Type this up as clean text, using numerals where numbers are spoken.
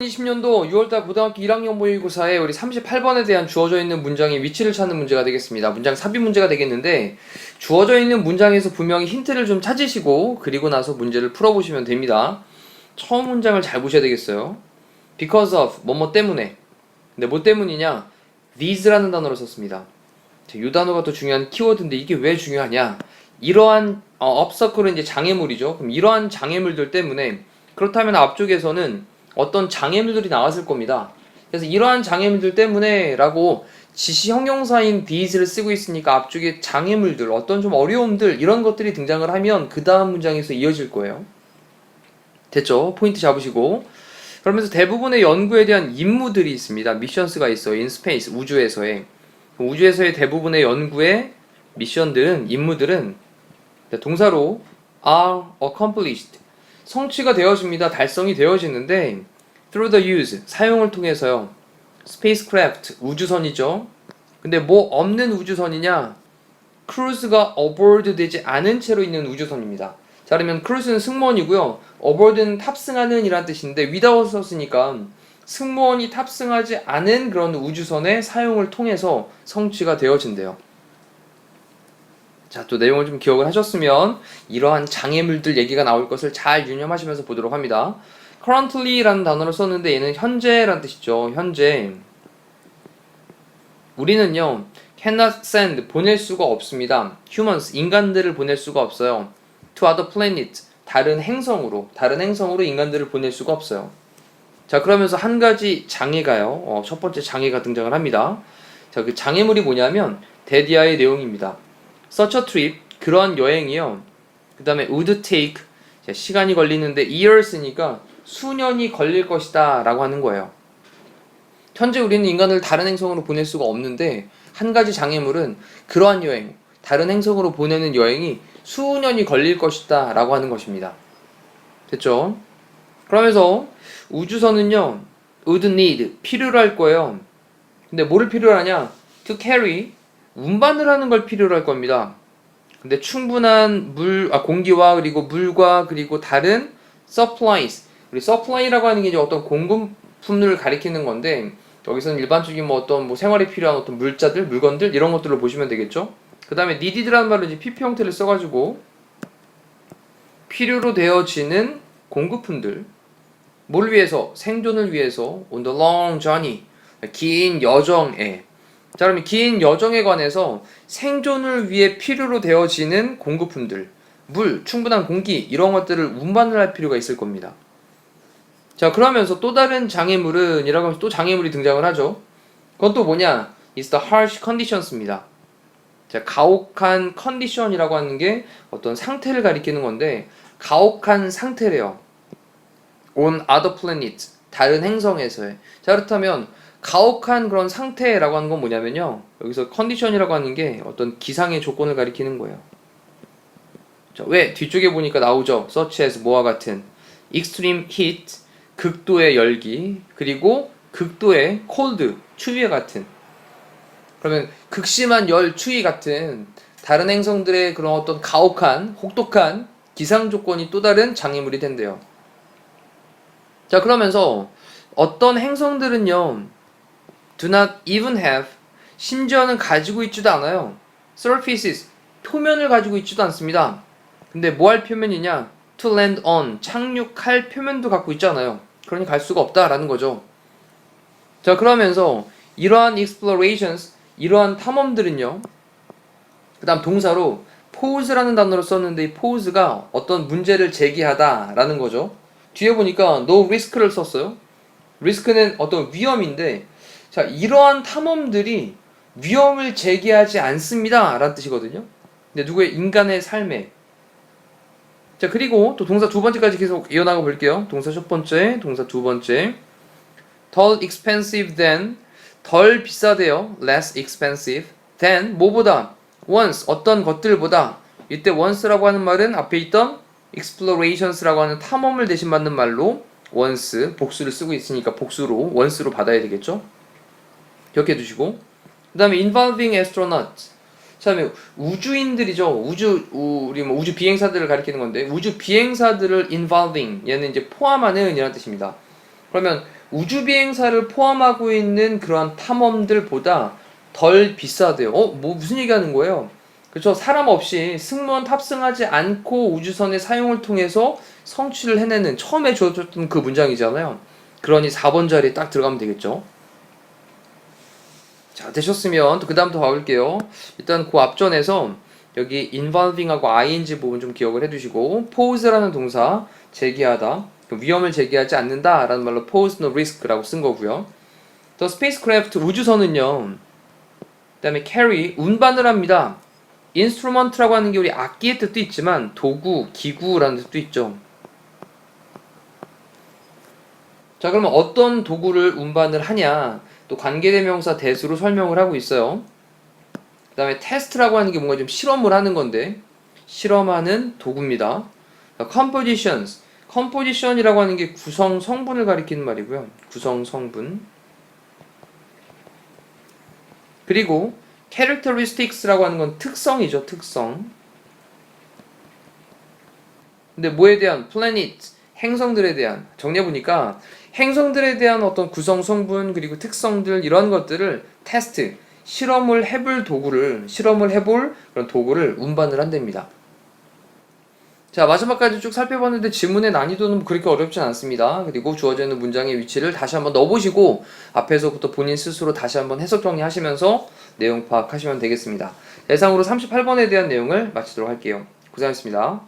(2020년도) 6월달 고등학교 1학년 모의고사에 우리 38번에 대한 주어져 있는 문장의 위치를 찾는 문제가 되겠습니다. 문장 삽입 문제가 되겠는데, 주어져 있는 문장에서 분명히 힌트를 좀 찾으시고 그리고 나서 문제를 풀어보시면 됩니다. 처음 문장을 잘 보셔야 되겠어요. because of 뭐뭐 때문에. 근데 뭐 때문이냐? these라는 단어를 썼습니다. 이 단어가 더 중요한 키워드인데 이게 왜 중요하냐? 이러한 obstacle은 이제 장애물이죠. 그럼 이러한 장애물들 때문에, 그렇다면 앞쪽에서는 어떤 장애물들이 나왔을 겁니다. 그래서 이러한 장애물들 때문에 라고 지시 형용사인 these를 쓰고 있으니까 앞쪽에 장애물들, 어떤 좀 어려움들, 이런 것들이 등장을 하면 그 다음 문장에서 이어질 거예요. 됐죠? 포인트 잡으시고. 그러면서 대부분의 연구에 대한 임무들이 있습니다. 미션스가 있어요. in space, 우주에서의. 우주에서의 대부분의 연구의 미션들은, 임무들은 동사로 are accomplished, 성취가 되어집니다. 달성이 되어지는데 through the use, 사용을 통해서요. spacecraft, 우주선이죠. 근데 뭐 없는 우주선이냐? 크루즈가 aboard 되지 않은 채로 있는 우주선입니다. 자, 그러면 크루즈는 승무원이고요. aboard는 탑승하는 이란 뜻인데 without 썼으니까 승무원이 탑승하지 않은 그런 우주선의 사용을 통해서 성취가 되어진대요. 자, 또 내용을 좀 기억을 하셨으면 이러한 장애물들 얘기가 나올 것을 잘 유념하시면서 보도록 합니다. currently라는 단어를 썼는데 얘는 현재란 뜻이죠. 현재. 우리는요, cannot send, 보낼 수가 없습니다. humans, 인간들을 보낼 수가 없어요. to other planet, 다른 행성으로 인간들을 보낼 수가 없어요. 자, 그러면서 한 가지 장애가요, 첫 번째 장애가 등장을 합니다. 자, 그 장애물이 뭐냐면 데디아의 내용입니다. such a trip, 그러한 여행이요. 그 다음에 would take, 시간이 걸리는데 years니까 수년이 걸릴 것이다 라고 하는 거예요. 현재 우리는 인간을 다른 행성으로 보낼 수가 없는데 한 가지 장애물은 그러한 여행, 다른 행성으로 보내는 여행이 수년이 걸릴 것이다 라고 하는 것입니다. 됐죠? 그러면서 우주선은요, would need, 필요로 할 거예요. 근데 뭐를 필요로 하냐? to carry, 운반을 하는 걸 필요로 할 겁니다. 근데 충분한 공기와 그리고 물과 그리고 다른 supplies, 우리 supply라고 하는 게 이제 어떤 공급품을 가리키는 건데, 여기서는 일반적인 어떤 생활에 필요한 어떤 물자들, 물건들 이런 것들로 보시면 되겠죠. 그 다음에 needed라는 말로 이제 PP 형태를 써가지고 필요로 되어지는 공급품들, 뭘 위해서? 생존을 위해서. on the long journey, 긴 여정에. 자, 그러면 긴 여정에 관해서 생존을 위해 필요로 되어지는 공급품들, 물, 충분한 공기, 이런 것들을 운반을 할 필요가 있을 겁니다. 자, 그러면서 또 다른 장애물은, 이라고 하면서 또 장애물이 등장을 하죠. 그건 또 뭐냐? It's the harsh conditions입니다. 자, 가혹한 컨디션이라고 하는 게 어떤 상태를 가리키는 건데, 가혹한 상태래요. on other planet, 다른 행성에서의. 자, 그렇다면 가혹한 그런 상태라고 하는 건 뭐냐면요, 여기서 컨디션이라고 하는 게 어떤 기상의 조건을 가리키는 거예요. 자, 왜? 뒤쪽에 보니까 나오죠. such as, 뭐와 같은. extreme heat, 극도의 열기, 그리고 극도의 cold, 추위와 같은. 그러면 극심한 열, 추위 같은 다른 행성들의 그런 어떤 가혹한, 혹독한 기상 조건이 또 다른 장애물이 된대요. 자, 그러면서 어떤 행성들은요, do not even have, 심지어는 가지고 있지도 않아요. surfaces, 표면을 가지고 있지도 않습니다. 근데 뭐 할 표면이냐? to land on, 착륙할 표면도 갖고 있잖아요. 그러니 갈 수가 없다라는 거죠. 자, 그러면서 이러한 explorations, 이러한 탐험들은요, 그 다음 동사로 pose라는 단어를 썼는데 이 pose가 어떤 문제를 제기하다라는 거죠. 뒤에 보니까 no risk를 썼어요. risk는 어떤 위험인데, 자, 이러한 탐험들이 위험을 제기하지 않습니다 라는 뜻이거든요. 근데 누구의? 인간의 삶에. 자, 그리고 또 동사 두 번째까지 계속 이어나가 볼게요. 동사 첫 번째, 동사 두 번째. 덜 expensive than, 덜 비싸대요. less expensive than, 뭐보다? once, 어떤 것들보다. 이때 once라고 하는 말은 앞에 있던 explorations라고 하는 탐험을 대신 받는 말로 once, 복수를 쓰고 있으니까 복수로, once로 받아야 되겠죠. 기억해 두시고, 그 다음에 involving astronauts. 그 다음에 우주인들이죠. 우리 뭐 우주 비행사들을 가리키는 건데, 우주 비행사들을 involving, 얘는 이제 포함하는 이라는 뜻입니다. 그러면 우주 비행사를 포함하고 있는 그러한 탐험들보다 덜 비싸대요. 뭐 무슨 얘기하는 거예요? 그렇죠. 사람 없이 승무원 탑승하지 않고 우주선의 사용을 통해서 성취를 해내는, 처음에 주어졌던 그 문장이잖아요. 그러니 4번 자리에 딱 들어가면 되겠죠. 자, 되셨으면 또 그 다음부터 봐볼게요. 일단 그 앞전에서 여기 involving하고 ing 부분 좀 기억을 해두시고, pose라는 동사, 제기하다, 위험을 제기하지 않는다 라는 말로 pose no risk라고 쓴 거고요. 또 spacecraft, 우주선은요, 그 다음에 carry, 운반을 합니다. instrument라고 하는 게 우리 악기의 뜻도 있지만 도구, 기구라는 뜻도 있죠. 자, 그러면 어떤 도구를 운반을 하냐, 또 관계대명사 that으로 설명을 하고 있어요. 그 다음에 test라고 하는 게 뭔가 좀 실험을 하는 건데, 실험하는 도구입니다. compositions, composition이라고 하는 게 구성 성분을 가리키는 말이고요. 구성 성분. 그리고 characteristics라고 하는 건 특성이죠. 특성. 근데 뭐에 대한? planet, 행성들에 대한. 정리해보니까 행성들에 대한 어떤 구성 성분 그리고 특성들, 이런 것들을 테스트, 실험을 해볼 그런 도구를 운반을 한답니다. 자, 마지막까지 쭉 살펴봤는데 지문의 난이도는 그렇게 어렵진 않습니다. 그리고 주어져 있는 문장의 위치를 다시 한번 넣어보시고 앞에서부터 본인 스스로 다시 한번 해석 정리하시면서 내용 파악하시면 되겠습니다. 예상으로 38번에 대한 내용을 마치도록 할게요. 고생하셨습니다.